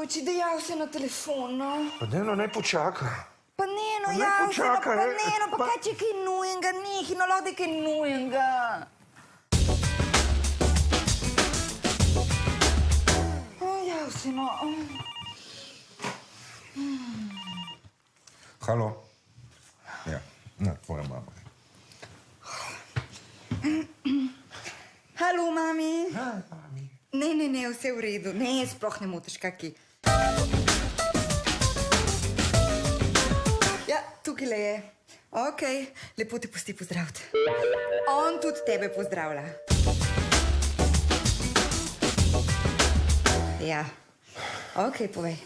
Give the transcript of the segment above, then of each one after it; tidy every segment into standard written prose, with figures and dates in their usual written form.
Oči, dejal se na telefon, no. Pa ne, naj počaka. Pa ne, no, Pa naj jav se, no, počaka, pa ne, no, pa kaj če kaj nujenga, nehi, no, lahko da je kaj nujenga. Jav se, no. Halo? Ja, tvoja mama. Halo, mami. Hej, mami. Ne, vse v redu. Ne, sploh ne motiš, kaki. Ja, tukaj le je. Okej, lepo te pusti pozdraviti. On tudi tebe pozdravlja. Ja, okej, povej.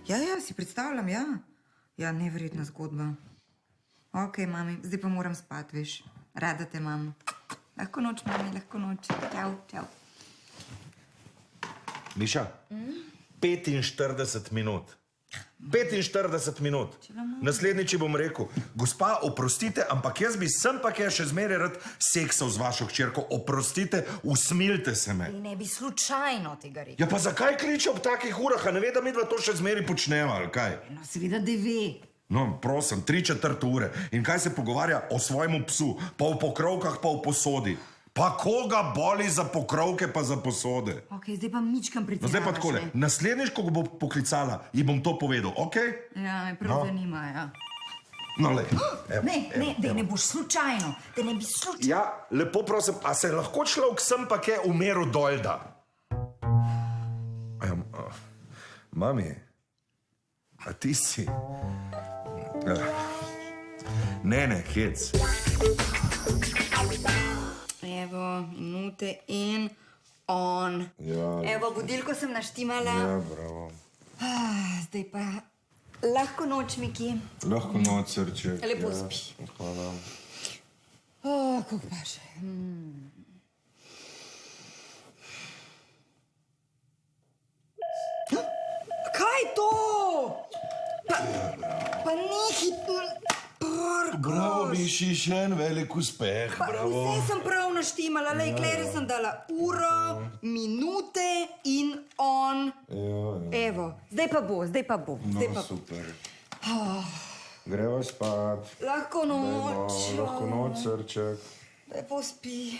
Ja, si predstavljam, ja. Ja, neverjetna zgodba. Okej, mami, zdaj pa moram spati, veš. Rada te imam. Lahko noč, mami, lahko noč. Čau. Miša, 45 minut. 45 minut. Naslednjič bom rekel, gospa, oprostite, ampak jaz bi sem pa kaj še zmeraj rad seksal z vašo hčerko. Oprostite, usmilite se me. Ne bi slučajno tega rekel. Ja, pa zakaj kliče ob takih urah, a ne ve, da midva to še zmeraj počneva, ali kaj? No, seveda, da ve. No, prosim, 3/4 ure. In kaj se pogovarja o svojemu psu, pa o pokrovkah, pa o posodi. Pa koga boli za pokrovke, pa za posode? Okej, zdaj pa mičkam No, pretiravaš. zdaj pa takole, naslednjič, ko bo poklicala, ji bom to povedal, okej? Ja, me prav zanima, ja. No, lej. Ne boš slučajno. Da ne bi slučajno. Ja, lepo prosim, a se lahko človek sem pa kaj umeru dolda? Mami, a ti si? Ne, hec. Evo, minute in on. Ja. Evo, budilko sem naštimala. Ja, bravo. Zdaj pa lahko noč, Miki. Lahko noč, srček. Lepo spi. Hvala. Kako pa še? Kaj je to? Pa nehi... Bravo, Miši, še en velik uspeh, bravo. Vse sem prav naštimala, lej, Kleri sem dala uro, minute in on. Evo, zdaj pa bo. No, super. Greva spat. Lahko noč. Lahko noč, srček. Lepo spi.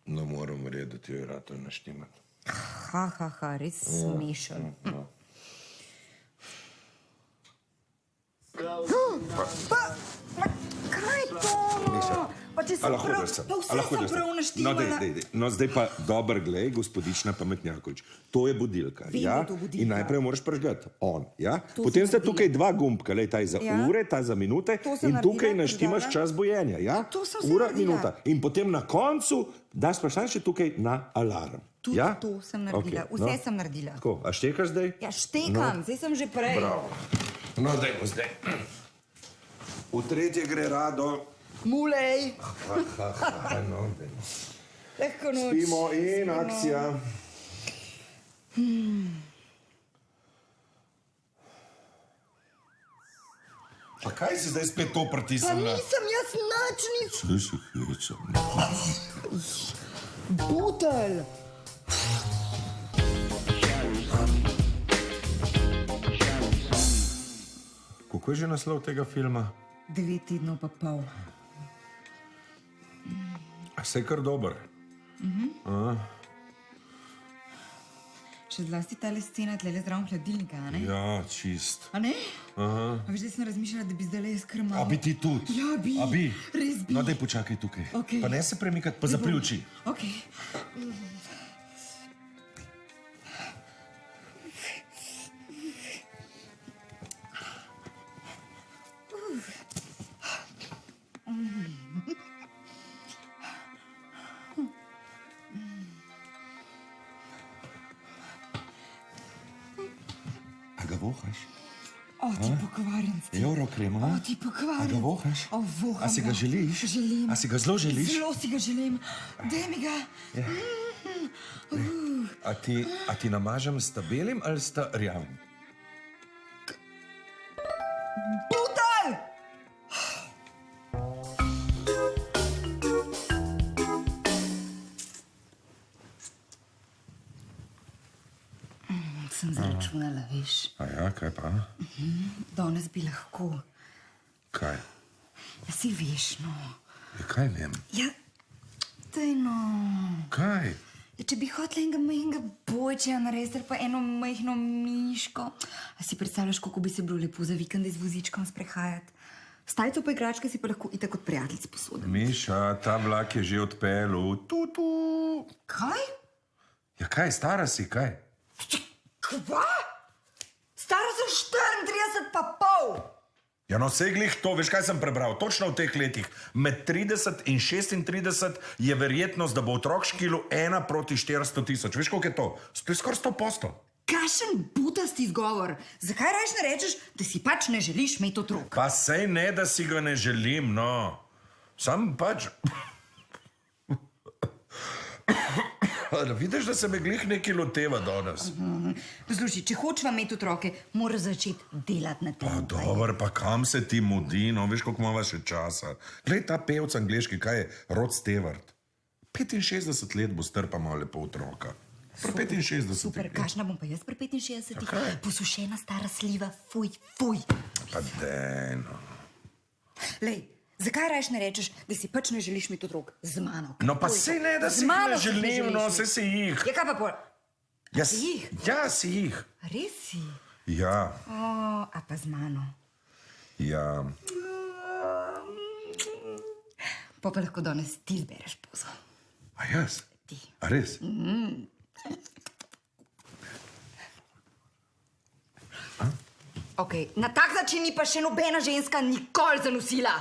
No, moram verjeti, da ti jo je rato naštimati. Res smešen. Kaj je to? Pa če sem prav, pa vse sem prav naštimala. No, zdaj pa dober glej, gospodična Pametnjakovič. To je budilka, ja? In najprej moraš prežgati. On, ja? Potem sta tukaj dva gumbka, lej, ta je za ure, ta za minute in tukaj naštimaš čas bojenja, ja? Ura, minuta. In potem na koncu daš pa še tukaj na alarm. Tudi to sem naredila, vse sem naredila. Tako, a štekaš zdaj? Ja, štekam, zdaj sem že prej. Bravo. No, dajmo zdaj. V tretje gre rado. Mulej. No, dajmo. Lahko noč. Spimo in akcija. Pa kaj si zdaj spet to pritisnila? Pa nisem jaz nič. Sliši, hecam. Butelj. Kako je že naslov tega filma? 9 tednov pa pol. Vse je kar dober. Še zlasti tale scena tlele zraven hladilnika, a ne? Ja, čist. A ne? A veš, zdaj sem razmišljala, da bi zdaj le skrmala. A bi ti tudi? Ja, bi. A bi? Res bi. No, daj počakaj tukaj. Okej. Pa ne se premikati, pa zapri oči. Okej. A ga vohaš? O, ti pokvarjenci. Eurokrema? O, ti pokvarjenci. A ga vohaš? O, voham ga. A si ga želiš? Želim. A si ga zelo želiš? Zelo si ga želim. Daj mi ga. A ti namažem s belim ali s rjavim? Butelj! sem zračunala, veš. A ja, kaj pa? Danes bi lahko. Kaj? Ja, si veš, no. Ja, kaj vem? Ja, daj no. Kaj? Ja, če bi hotel enega majhnega bojčeja narediti, pa eno majhno miško. A si predstavljaš, kako bi se bilo lepo za vikende z vozičkom sprehajati? Stajco pa igračke si pa lahko itak od prijateljic posodim. Miša, ta vlak je že odpeljal. Kaj? Ja, kaj, stara si, kaj? Kva? Stara sem 34 pa pol. Ja, no, vse glih to, veš, kaj sem prebral? Točno v teh letih. Med 30 in 36 je verjetnost, da bo otrok škilo 1 proti 400 tisoč. Veš, koliko je to? To je skoraj 100%. Kakšen butasti izgovor. Zakaj rajš ne rečeš, da si pač ne želiš imeti otrok? Pa sej ne, da si ga ne želim, no. Sam pač... Vidiš, da se me glih neki loteva danes. Poslušaj, če hočeva imeti otroke, moraš začeti delati na tem. Pa dober, pa kam se ti mudi, no, veš, koliko imava še časa. Glej, ta pevc angleški, kaj je? Rod Stewart. 65 let bo strpa malo lepo otroka. Pri 65. Super, kakšna bom pa jaz pri 65? Posušena stara sliva, fuj. Pa dej, no. Lej, zakaj rajš ne rečeš, da si pač ne želiš imeti otrok z mano? No pa sej ne, da si ne želim, no, sej si jih. Ja, kaj pa pol? Ja, si jih? Ja, si jih. Res si? Ja. A pa z mano? Ja. Pa lahko danes ti zbereš pozo. A jaz? Ti. A res? Ok, na tak način ni pa še nobena ženska nikoli zanosila.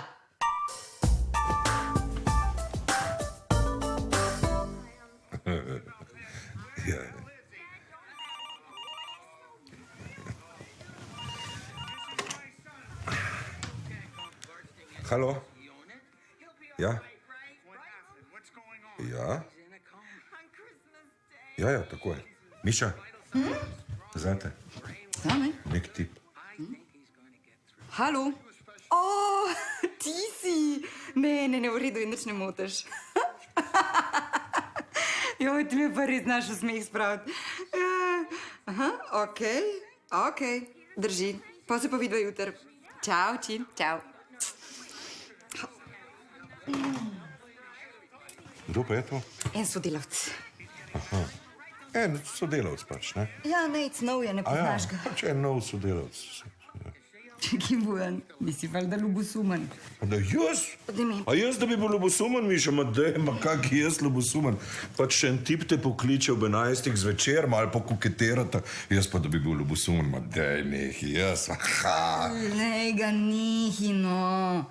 Ja. Halo? Ja? Ja? Ja, tako je. Miša? Zate? Zame? Nek tip. Halo? O, ti si. Ne, v redu, nič ne motiš. Joj, ti mi pa res znaš v smeh spraviti. Aha, ok, drži. Pa se pa vidva jutr. Čau, čin, čau. Kdo pa je to? En sodelavc. En sodelavc pač, ne? Ja, Nejc, nov je, ne poznaš ga. Pač je nov sodelavc. Čekaj, Bojan, nisi valjda ljubosumen. Da jaz? A jaz, da bi bil ljubosumen, Miša, kak jaz ljubosumen? Pač še en tip te pokliče ob 11 zvečer, malo pokoketirata, jaz pa, da bi bil ljubosumen, dej, nehi, jaz, Lej ga, nehi, no.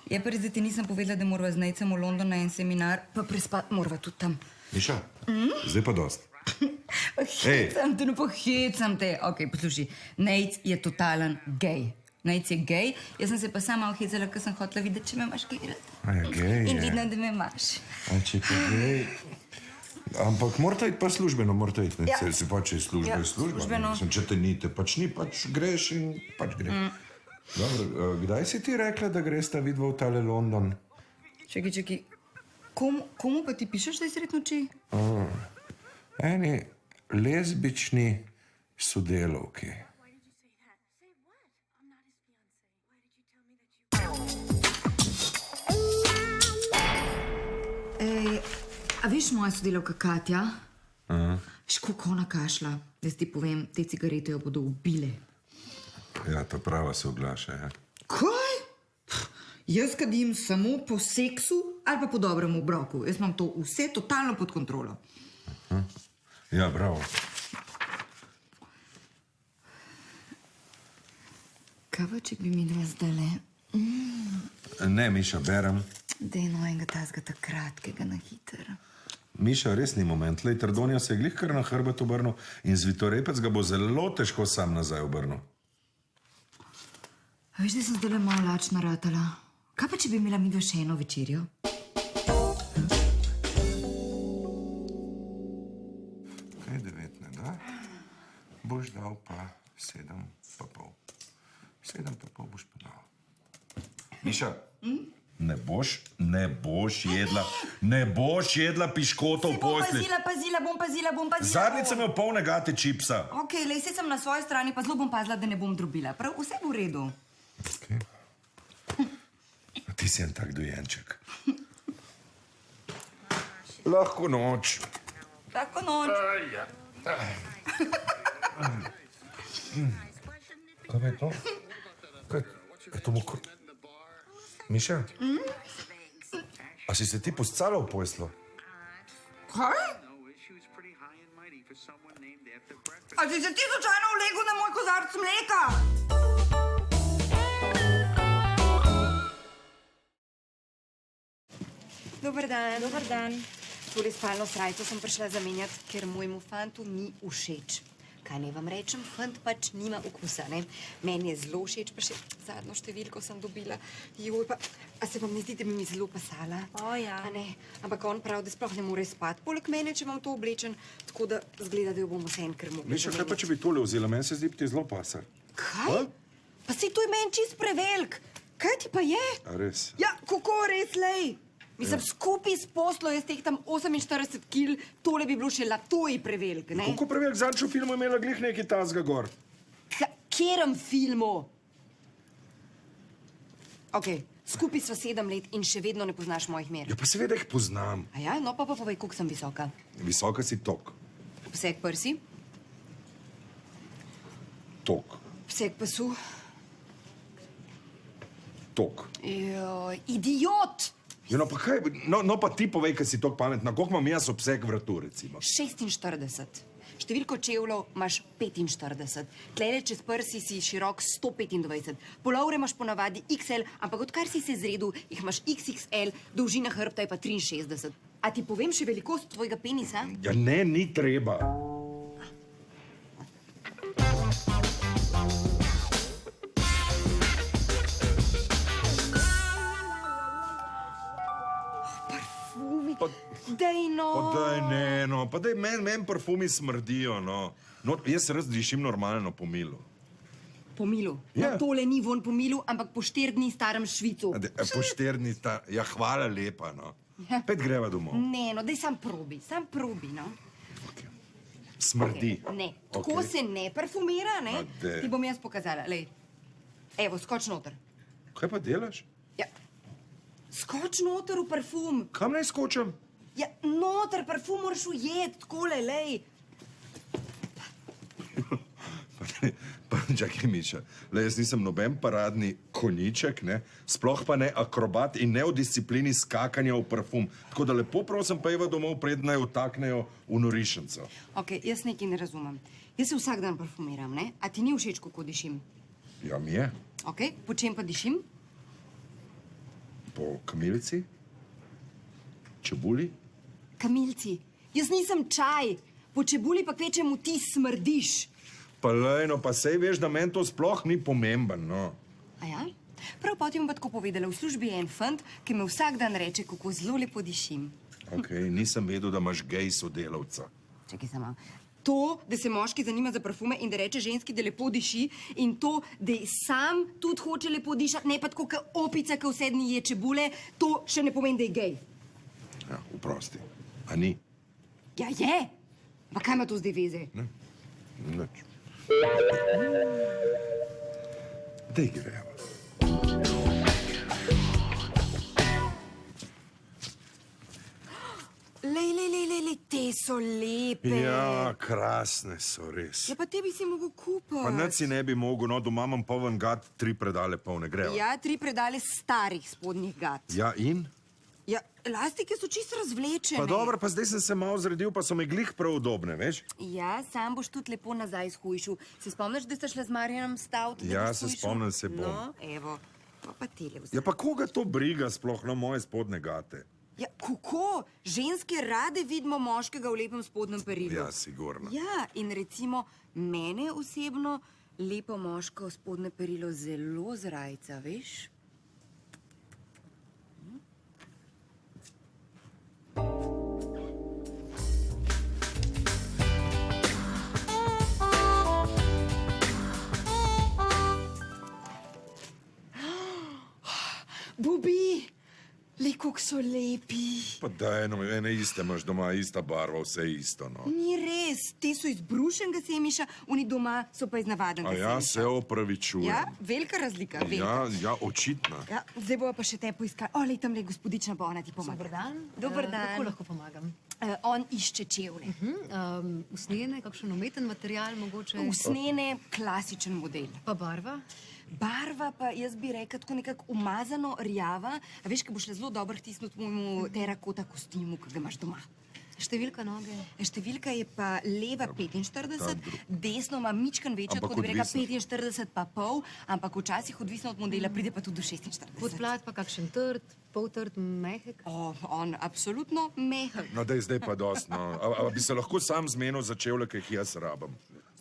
Je pa res, da ti nisem povedala, da morava z Nejcem v London na en seminar, pa prespat morava tudi tam. Miša, zdaj pa dost. Hecam te, no pohecam te. Ok, poslušaj, Nejc je totalen gej. Nejc je gej, jaz sem se pa sama ohecala, ker sem hotela videti, če me imaš kaj rad. A je gej, je. In vidno, da me imaš. A če pa gej... Ampak morate iti pa službeno, morate iti, ne? Se pa, če je služba, je služba. Službeno. Če te ni, te pač ni, pač greš in pač greš. Dobro, kdaj si ti rekla, da greš ta vidva v tale London? Čekaj. Komu pa ti pišeš, da je sred noči? Eni lezbični sodelavki. A veš moja sodelavka Katja? Veš, koliko ona kašla? Jaz ti povem, te cigarete jo bodo ubile. Ja, ta prava se oglaša, ja. Kaj? Jaz kadim samo po seksu ali pa po dobrem obroku. Jaz imam to vse totalno pod kontrolo. Ja, bravo. Kaj pa, če bi mi dva zdajle? Ne, Miša, berem. Dej no enega tazga tak kratkega na hiter. Miša, res ni moment. Lej, Trdonja se je glih kar na hrbet obrnil in Zvitorepec ga bo zelo težko sam nazaj obrnil. A veš, da sem zdajle malo lačna ratala? Kaj pa, če bi imela midva še eno večerjo? Kaj 9 ne da? Boš dal pa 7,5. 7,5 boš pa dal. Miša, Ne boš jedla piškotov posli. Bom pazila. Zadnjič sem imel polne gate čipsa. Ok, lej, saj sem na svoji strani, pa zelo bom pazila, da ne bom drobila. Prav, vse bo v redu. Okay. Ti si en tak dojenček. Lahko noč. Lahko noč. Kaj je to? Kaj je to mokro? Miša? A si se ti poscala v poslu? Kaj? A si se ti slučajno vlegel na moj kozarc mleka? Dober dan. Tole spalno srajco sem prišla zamenjati, ker mojemu fantu ni všeč. Kaj naj vam rečem, fant pač nima okusa, ne? Meni je zelo všeč, pa še zadnjo številko sem dobila. Joj, pa, a se vam ne zdi, da bi mi zelo pasala? O, ja. A ne, ampak on pravi, da sploh ne more spati. Poleg mene, če imam to oblečen, tako da zgleda, da jo bomo vse enkrat mogli. Miša, kaj pa če bi tole vzela? Meni se zdi, da ti zelo pasa. Kaj? Pa si to je meni čist prevelik. Kaj ti pa je? A res? Ja, kako res, lej? Mislim, skupaj s poslo jaz tehtam 48 kil, tole bi bilo še latoj prevelik, ne? Kako prevelik? Zadnjič v filmu je imela glih nekaj tazga gor. Kjerem filmu? Ok, skupaj sva 7 let in še vedno ne poznaš mojih mer. Ja, pa seveda jih poznam. A ja, no pa povej, koliko sem visoka. Visoka si tok. Obseg prsi, Tok. obseg pasu. Tok. Joj, idiot! Ja, no pa kaj? No pa ti povej, kaj si tok pametna. Koliko imam jaz obseg vratu, recimo? 46. Številko čevljev imaš 45. Tlele čez prsi si širok 125. Polovre imaš ponavadi XL, ampak odkar si se zredil, jih imaš XXL, dolžina hrbta je pa 63. A ti povem še velikost tvojega penisa? Ja, ne, ni treba. Dej no! Pa daj ne, no. Pa daj, meni parfumi smrdijo, no. No, jaz raz dišim normalno po milu. Po milu? Ja. No, tole ni von po milu, ampak po 4 dni starem švicu. Po 4 dni sta... Ja, hvala lepa, no. Ja. Pet greva domov. Ne, no, daj sam probi, no. Okay. Smrdi. Okay. Ne, tako se ne parfumira, ne? Ti bom jaz pokazala, lej. Evo, skoč noter. Kaj pa delaš? Ja, skoč noter v parfum. Kam naj skočim? Ja, noter, parfum moraš ujet, takole, lej. Pa čakaj, Miša, le jaz nisem noben paradni konjiček, ne? Sploh pa ne akrobat in ne v disciplini skakanja v parfum. Tako da lepo prosim, pa Eva domov prednaj vtaknejo v norišnico. Ok, jaz nekaj ne razumem. Jaz se vsak dan parfumiram, ne? A ti ni všeč, kako dišim? Ja, mi je. Ok, po čem pa dišim? Po kamilici? Čebuli? Kamilci. Jaz nisem čaj. Po čebuli pa kvečemu ti smrdiš. Pa lej, no, pa sej veš, da meni to sploh ni pomemben, no. A ja? Prav potem bom pa tako povedala. V službi je en fant, ki me vsak dan reče, kako zelo lepo dišim. Ok, nisem vedel, da imaš gej sodelavca. Čakaj sama. To, da se moški zanima za parfume in da reče ženski, da lepo diši, in to, da sam tudi hoče lepo dišati, ne pa tako, kot opica, ki vse dni je čebule, to še ne pomeni, da je gej. Ja, vprosti. A ni? Ja, je. Pa kaj ima to zdaj veze? Ne, nič. Dej greva. Lej, te so lepe. Ja, krasne so res. Ja, pa te bi si mogel kupiti. Pa nič si ne bi mogel, no, doma imam poln gat, 3 predale polne, greva. Ja, 3 predale starih spodnjih gat. Ja, in? Ja, lastike so čisto razvlečene. Pa dobro, pa zdaj sem se malo zredil, pa so mi glih prav udobne, veš? Ja, sam boš tudi lepo nazaj shujšil. Se spomniš, da sta šla z Marjanom stavt? Ja, se spomnim, se bom. No, evo, pa tele vzeti. Ja, pa koga to briga sploh na moje spodne gate? Ja, kako? Ženske rade vidimo moškega v lepem spodnem perilu. Ja, sigurno. Ja, in recimo mene osebno lepo moško spodne perilo zelo zrajca, veš? Bubi, kako so lepi. Pa daj, no, ene iste imaš doma, ista barva, vse isto, no. Ni res, te so iz brušenega semiša, oni doma so pa iz navadnega A ja, semiša. se opravičujem. Ja, velika razlika, velika. Ja, očitna. Ja, zdaj bova pa še te poiskala. O, lej, tam le gospodična bo, ona ti pomaga. Dober dan. Dober dan. Kako lahko pomagam? On išče čevlje. Usnjene, kakšen umeten material mogoče? Usnjene, klasičen model. Pa barva? Barva pa, jaz bi rekla, tako nekako umazano rjava. A veš, kaj bo šle zelo dobro vtisniti mojemu terakota kostimu, ki ga imaš doma. Številka noge? Številka je pa leva 45, desno ima mičken večja, tako da bi rekla 45 pa pol, ampak včasih odvisno od modela pride pa tudi do 46. Podplat pa kakšen trd, poltrd, mehek? O, on absolutno mehek. No, daj, zdaj pa dost, no. A bi se lahko sam zmenil za čevlje, ki jih jaz rabim?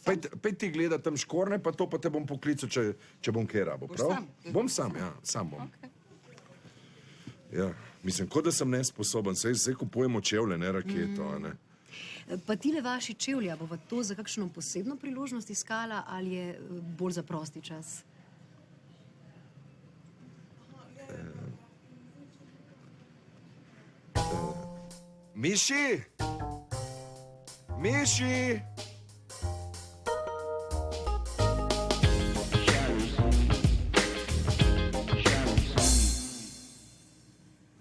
Pej ti gleda tam škorne, pa to pa te bom poklical, če bom kaj rabo, prav? sam? Bom sam, ja, sam bom. Ja, mislim, kot da sem nesposoben, saj kupujemo čevlje, ne raketo, a ne? Pa tile vaši čevlja, bova to za kakšno posebno priložnost iskala ali je bolj za prosti čas? Miši! Miši!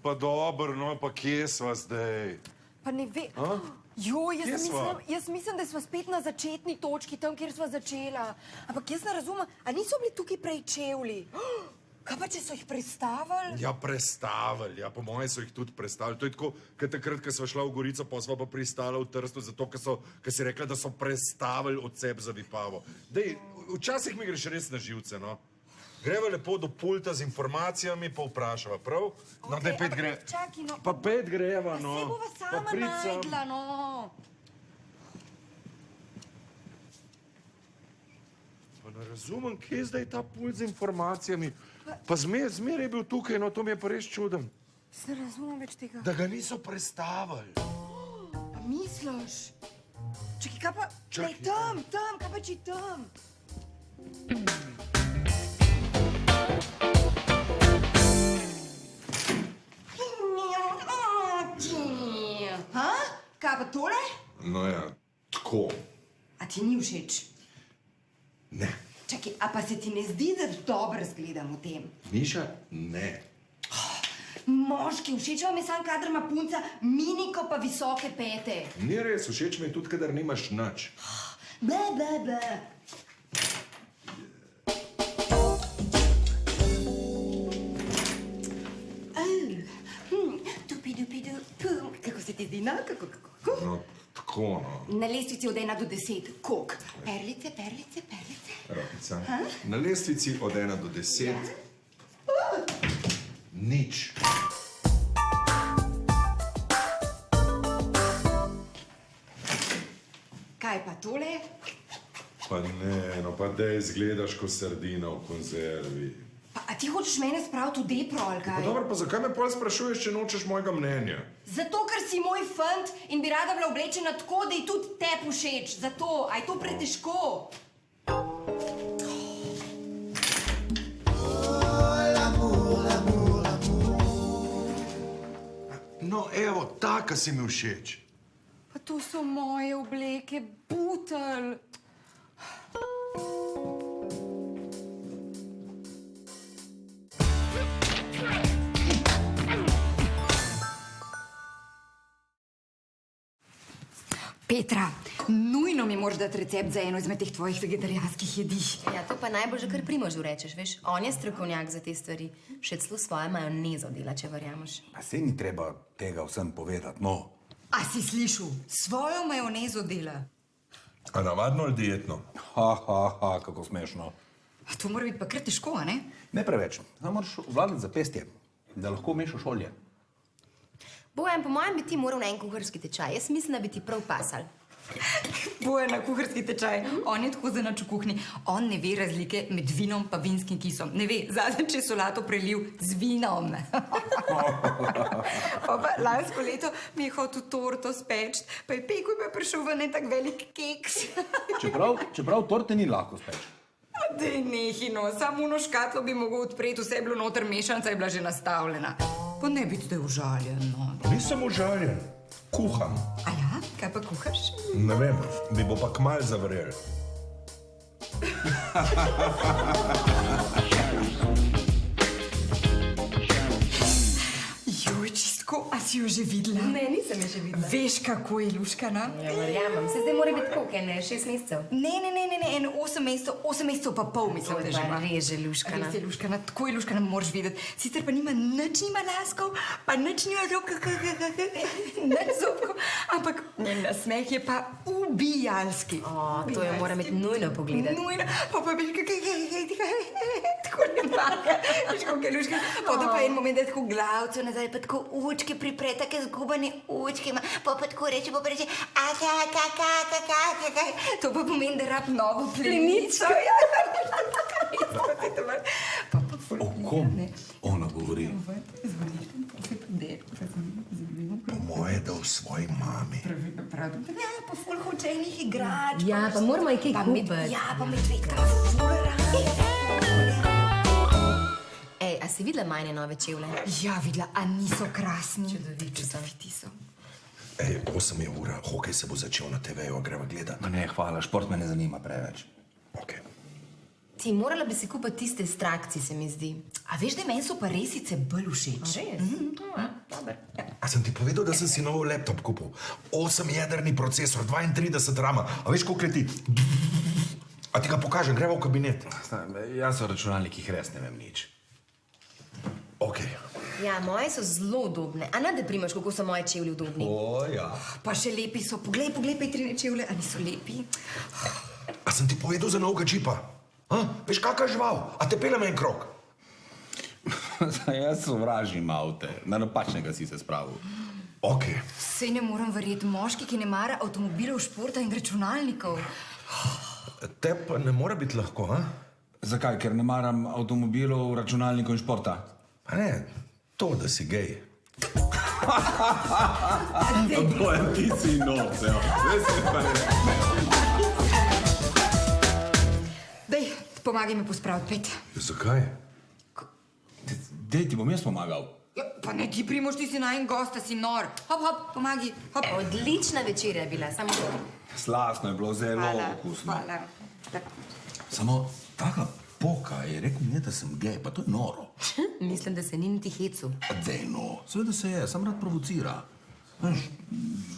Pa dobro, no, pa kje sva zdaj? Pa ne ve... Jo, Kje sva? jaz mislim, da smo spet na začetni točki, tam, kjer sva začela. Ampak jaz ne razumem, a niso bili tukaj prej čevlji? Kaj pa, če so jih prestavili? Ja, prestavili, ja, po moje so jih tudi prestavili. To je tako, kot takrat, ko sva šla v Gorico, pa sva pa pristala v Trstu, zato, ker si rekla, da so prestavili od sebe za Vipavo. Dej, včasih mi greš res na živce, no. Greva lepo do pulta z informacijami, pa vprašava, prav? No, daj, pet gre... Čakaj, no. Pa pet greva, no. Se bova sama najdla, no. Pa ne razumem, kje je zdaj ta pult z informacijami. Pa zmer je bil tukaj, no, to mi je pa res čuden. Se razumem več tega. Da ga niso prestavili. Pa misliš? Čakaj, kaj pa... Čakaj. Lej, tam, kaj pa či tam? Ha? Kaj pa tole? No ja, tako. A ti ni všeč? Ne. Čakaj, a pa se ti ne zdi, da dobro zgledam v tem? Miša, ne. Moški, všeč vam je sam, kadar ima punca miniko pa visoke pete. Ni res, všeč mi je tudi, kadar nimaš nič. Be. Tupi-dupi-du-pum. Kako se ti zdi, no? Kako? No, tako, no. Na lestvici od 1 do 10, koliko? Perlice. Rokica. Na lestvici od 1 do 10. Nič. Kaj pa tole? Pa ne, no pa dej zgledaš kot sardina v konzervi. Pa, a ti hočeš mene spraviti v depro, ali Pa kaj? dobro, pa zakaj me pol sprašuješ, če nočeš mojega mnenja? Zato, ker si moj fant in bi rada bila oblečena tako, da ji tudi tebi všeč. Zato, a je to pretežko? No, evo, taka si mi všeč. Pa to so moje obleke, butelj. Petra, nujno mi moraš dati recept za eno izmed teh tvojih vegetarijanskih jedi. Ja, to pa najbolj že kar Primožu rečeš, veš. On je strokovnjak za te stvari. Še celo svojo majonezo dela, če verjameš. Pa se ni treba tega vsem povedati, no. A si slišal? Svojo majonezo dela. A navadno ali dietno? Ha, kako smešno. A to mora biti pa kar težko, a ne? Ne preveč, samo moraš vladati zapestje, da lahko mešaš olje. Bojan, po mojem bi ti moral na en kuharski tečaj. Jaz mislim, da bi ti prav pasal. Boje na kuharski tečaj. On je tako zanač v kuhinji. On ne ve razlike med vinom pa vinskim kisom. Ne ve, zadnjič je solato prelil z vinom. Pa lansko leto mi je hotel torto speč, pa je pekel in pa je prišel v ne tak velik keks. Čeprav torte ni lahko speč. Dej nehino, samo uno škatlo bi mogel odpreti, vse je bilo noter, mešanica je bila že nastavljena. Pa ne biti zdaj užaljen, no. Nisem užaljen, kuham. A ja, kaj pa kuhaš? Ne vem, mi bo pa kmalu zavrel. Joj, čistko, a si jo že videla? Ne, nisem je še videla. Veš, kako je luškana? Ja, verjamem. Se zdaj mora biti koliko, ne? 6 mesecev. Ne, en 8 mesecev pa pol, mislim, To da je že pa ima. res že luškana. Res je luškana, tako je luškana, moraš videti. Sicer pa nima nič nima laskov, pa nič nima nič zobkov, ampak njen nasmeh je pa ubijalski. O, to jo mora imeti nujno pogledati. Nujno, pa veš, tako ne maga, veš, kako je luškana. Potem pa en moment, da je tako glavco nazaj, pa tako očke pripre, take zgubane očke ima, pa tako reče, to pa pomeni, da rab novo plenico. O kom ona govori? Po moje, da v svoji mami. Ja, pa ful hoče enih igrač. Ja, pa moramo jih kaj kupiti. Ja, pa medvedka ful rada. Ej, a si videla majne nove čevlje? Ja, videla, a niso krasni? Čudoviti so. Čudoviti so. Ej, 8 je ura, hokej se bo začel na TV-ju, greva gledat. Ma ne, hvala, šport me ne zanima preveč. Okay. Ti morala bi si kupiti tiste strakci, se mi zdi. A veš, da meni so pa resice bolj všeč? Res? Dober. A sem ti povedal, da sem si nov laptop kupil? 8-jedrni procesor, 32 rama. A veš, koliko leti? A ti ga pokažem, greva v kabinet. Jaz o računalnikih res ne vem nič. Ok. Ja, moje so zelo udobne. A ne, da primaš, kako so moje čevlji udobni? O, ja. Pa še lepi so. Poglej, Petrine čevlje, a niso lepi? A sem ti povedal za novega džipa? A? Veš, kakšna žival? A te pelem en krog? Jaz sovražim avte. Na napačnega si se spravil. Ok. Sej ne morem verjeti, moški, ki ne mara avtomobilov, športa in računalnikov. Te pa ne more biti lahko, a? Zakaj? Ker ne maram avtomobilov, računalnikov in športa? A ne, to, da si gej. Bojan, ti si noc, evo. Dej, pomagaj mi pospraviti, Pet. Zakaj? Dej, ti bom jaz pomagal. Ja, pa ne ti, Primož, ti si najen gost, si nor. Hop, pomagi, hop. Odlična večerja je bila, samo to. Slastno je bilo, zelo okusno. Hvala. Samo taka poka je rekel mi, da sem gej, pa to je noro. Mislim, da se ni niti hecu. Dej, no, seveda se je, sam rad provocira. Veš,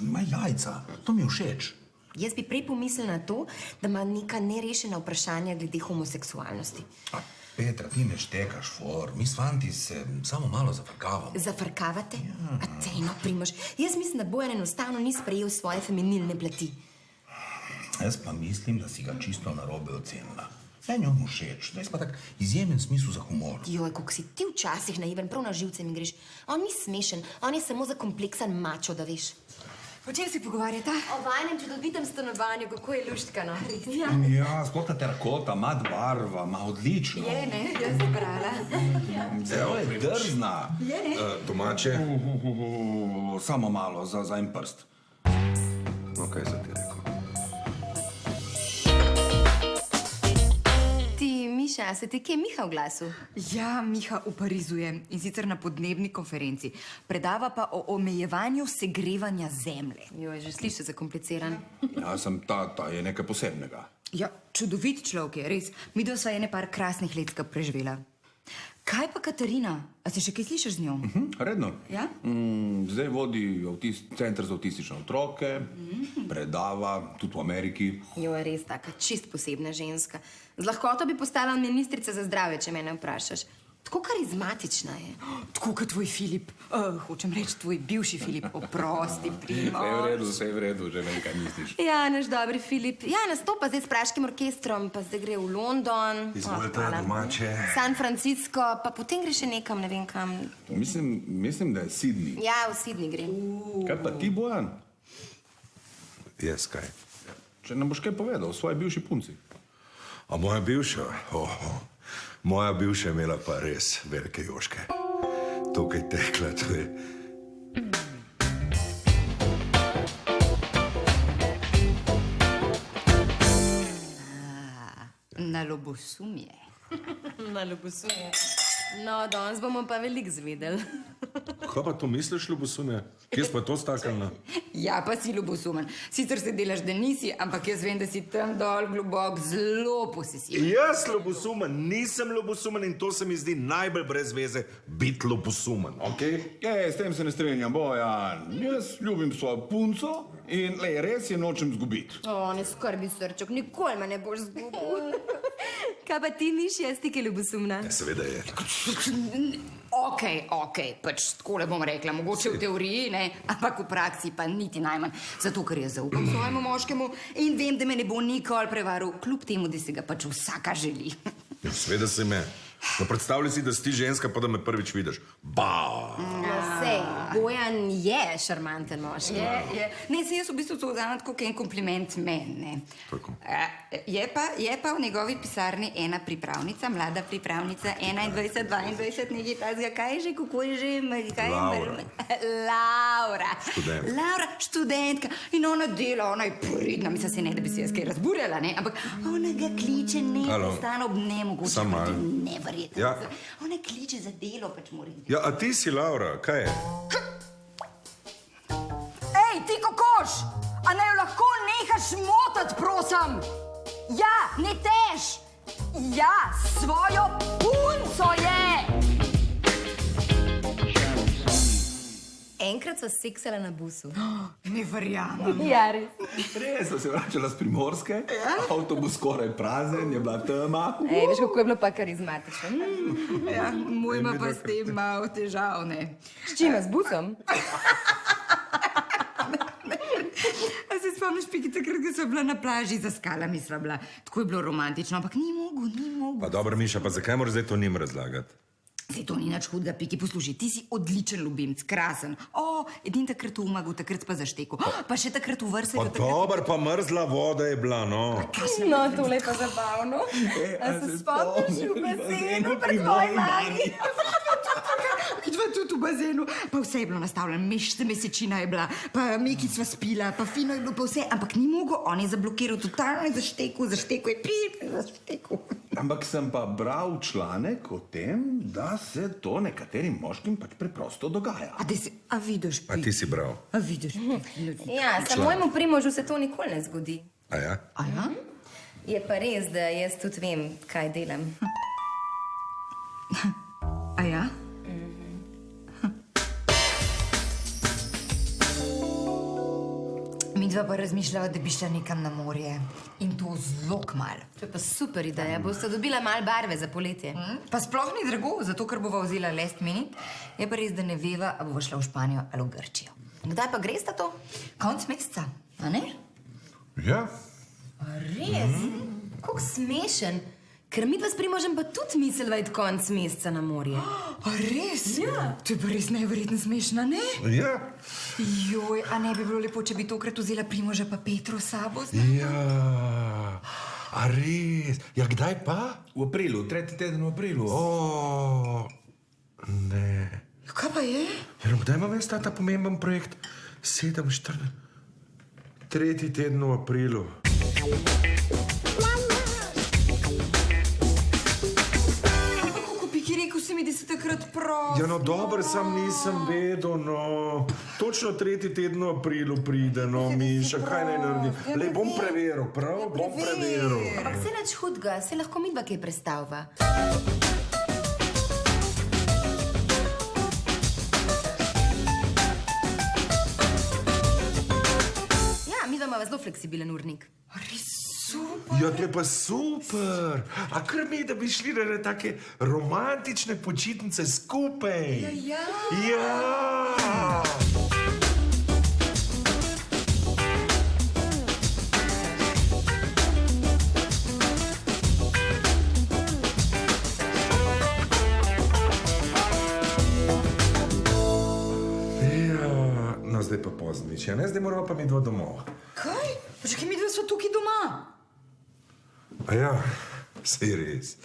ima jajca, to mi je všeč. Jaz bi prej pomislila na to, da ima neka nerešena vprašanja glede homoseksualnosti. A, Petra, ti ne štekaš for, mi s fanti se samo malo zafrkavamo. Zafrkavate? A tejno, Primož, jaz mislim, da Bojan enostavno ni sprejel svoje feminilne plati. Jaz pa mislim, da si ga čisto narobe ocenila. Meni je on všeč, da je pa tak izjemen smisel za humor. Joj, kako si ti včasih naiven, prav na živce mi greš. On ni smešen, on je samo zakompleksan mačo, da veš. O čem se pogovarjata? O vajnem čudovitem stanovanju, kako je luštkano. Ja, sploh ta terakota, mat barva, ma odlično. Je, ne, jaz brala. Zelo je drzna. Je, ne? Domače? Samo malo, za en prst. No, kaj za ti rekel? Miša, a se ti kje Miha v glasu? Ja, Miha v Parizu je in sicer na podnebni konferenci. Predava pa o omejevanju segrevanja zemlje. Joj, že sliši zakompliciran. Ja, sem ta je nekaj posebnega. Ja, čudovit človek je, res. Midva sva ene par krasnih let skupaj preživela. Kaj pa Katarina? A se še kaj slišiš z njo? Redno. Ja? Zdaj vodi center za avtistične otroke, predava, tudi v Ameriki. Joj, res taka čist posebna ženska. Z lahkoto bi postala ministrica za zdravje, če mene vprašaš. Tako karizmatična je. Tako kot tvoj Filip. Hočem reči, tvoj bivši Filip. Oprosti, Primož. Vse je v redu, že vem, kaj misliš. Ja, naš dobri Filip. Ja, nastopa zdaj s praškim orkestrom, pa zdaj gre v London. Izvolite, hvala. domače. San Francisco, pa potem gre še nekam, ne vem kam. Mislim, da je Sydney. Ja, v Sydney gre. Kaj pa ti, Bojan? Jaz kaj? Če nam boš kaj povedal o svoji bivši punci. A moja bivša? Moja bivša je imela pa res velike joške. To, kaj tekla, to je... Na lobosumje. Na ljubosu je. No, danes bomo pa veliko zvedeli. Kaj pa to misliš, ljubosumje? Kje si pa to staknila? Ja, pa si ljubosumen. Sicer se delaš, da nisi, ampak jaz vem, da si tam dol globok zelo posesiven. Jaz ljubosumen, nisem ljubosumen in to se mi zdi najbolj brez veze biti ljubosumen, okej? S tem se ne strinjam, Bojan. Jaz ljubim svojo punco in res je nočem zgubiti. O, ne skrbi, srček, nikoli me ne boš zgubil. Kaj pa ti miš, jaz ti, ki je ljubosumna? Seveda je. Ok, pač takole bom rekla, mogoče v teoriji, ne, ampak v praksi pa niti najmanj. Zato, ker jaz zaupam svojemu moškemu in vem, da me ne bo nikoli prevaril, kljub temu, da si ga pač vsaka želi. Ja, seveda se me. No, predstavljaj si, da si ti ženska, pa da me prvič vidiš. Ba! No, sej, Bojan je šarmanten moški. Ne, se jaz v bistvu to vzamem tako, kot en kompliment meni, ne. Tako. Je pa v njegovi pisarni ena pripravnica, mlada pripravnica, 21, 22, nekaj tazga, kaj je že, kako je že, kaj je? Laura. Študent. Laura, študentka. In ona dela, ona je pridna, mislim se ne, da bi se jaz kaj razburjala, ne, ampak ona ga kliče neprestano ob nemogoče. Samo malo. Neverjetno. Ja. Ona kliče za delo, pač mora iti. Ja, a ti si Laura, kaj je? Ej, ti kokoš! A ne jo lahko nehaš motati, prosim? Ja, ne tež! Ja, svojo punco je! Enkrat sva seksala na busu. Ne verjamem. Ja, res. Res, so se vračala z Primorske, avtobus skoraj prazen, je bila tema. Ej, veš, kako je bilo pa karizmatično. Ja, moj ima pa s tem malo težav, ne. S čim, s busom? A se spomniš, Piki, takrat, ko sva bila na plaži, za skalami sva bila. Tako je bilo romantično, ampak ni mogel. Pa dobro, Miša, pa zakaj moraš zdaj to njim razlagati? Sej to ni nič hudega, Piki, poslušaj, ti si odličen ljubimc, krasen. O, edin takrat v umagu, takrat pa zaštekel. Pa še takrat v vrse. Pa dobro, pa mrzla voda je bila, no. No, tole je pa zabavno. A se spomniš v bazenu pri tvoji mami? Vidva tudi v bazenu, pa vse je bilo nastavljeno, mesečina je bila, pa Miki sva spila, pa fino je bilo pa vse, ampak ni mogel, on je zablokiral, totalno je zaštekel je zaštekel. Ampak sem pa bral članek o tem, da se to nekaterim moškim pač preprosto dogaja. A vidiš, A ti si bral? A vidiš, Ja, samo mojemu primožu se to nikoli ne zgodi. A ja? A ja? Je pa res, da jaz tudi vem, kaj delam. A ja? Midva pa razmišljava, da bi šla nekam na morje. In to zelo kmalu. To je pa super ideja, boste dobila malo barve za poletje. Pa sploh ni drago, zato ker bova vzela last minute. Je pa res, da ne veva, a bova šla v Španijo ali v Grčijo. Kdaj pa gresta to? Konc meseca, a ne? Ja. Res? Kako smešen. Ker mi pa s primožem pa tudi mislila iti konc meseca na morje. A res? Ja. To je pa res neverjetno smešno, ne? Ja. Joj, a ne bi bilo lepo, če bi tokrat vzela Primoža pa Petro s sabo? Ja. A res? Ja, kdaj pa? V aprilu, 3. teden v aprilu. O, ne. Kaj pa je? Ja, no, kdaj imam jaz ta pomemben projekt? 7, 4, 3. teden v aprilu. Da si takrat prav. Ja, no, dobro, sam nisem vedel, no. Točno 3. teden v aprilu pride, no, Miša, kaj naj naredi? Le, bom preveril, prav? Bom preveril. Ampak se nič hudega, se lahko midva kaj prestavva. Ja, midva imava zelo fleksibilen urnik. Res super. Ja, to je pa super. A kar mi, da bi šli na take romantične počitnice skupaj. Ja. Ja. Ja, no zdaj pa poznič, ja ne, zdaj moramo pa mi dva domov. Kaj? Počakaj, mi dva sva tukaj doma. A ja, sej res.